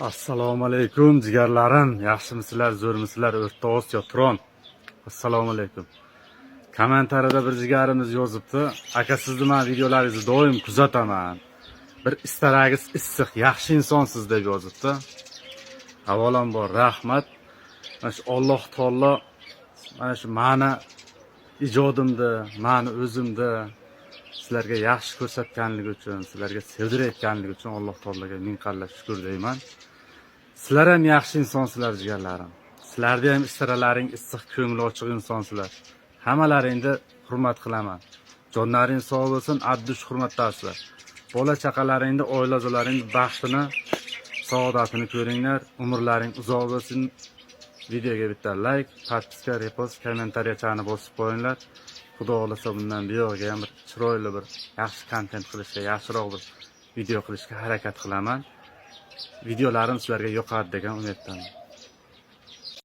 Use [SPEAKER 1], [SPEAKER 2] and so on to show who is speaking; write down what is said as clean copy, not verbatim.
[SPEAKER 1] Assalomu alaykum jigarlarim, yaxshimisizlar, zo'rmisizlar, O'rta Osiyo Tron. Assalomu alaykum. Kommentariyada bir jigarimiz yozibdi. Aka, sizni men videolaringizni doim kuzataman. Bir istaragingiz issiq, yaxshi insonsiz deb yozibdi. Avvalambor rahmat. Mana shu Alloh taolo mana shu meni ijodimda, meni o'zimda sizlarga yaxshi ko'rsatganligi uchun, sizlarga sevdirayotganligi uchun Alloh taologa ming qancha shukr deyman. Sizlar ham yaxshi insonsizlar jigarlarim. Sizlarda ham istaralaring issiq, ko'ngli ochiq insonsizlar. Hammalaringni hurmat qilaman. Jonlaring sog' bo'lsin, addush hurmatdasizlar. Bola chaqalaringni, oila a'zolaringni baxtini, saodatini ko'ringlar. Umrlaring uzoq bo'lsin. Videoga bitta like, podpiska, repost, kommentariyachani bosib qo'yinglar. Xudo xolasa bundan buyog'iga ham bir chiroyli bir yaxshi kontent qilishga, yaxshiroq bir video qilishga harakat qilaman. Videolarim sizlarga yoqadi degan umiddaman.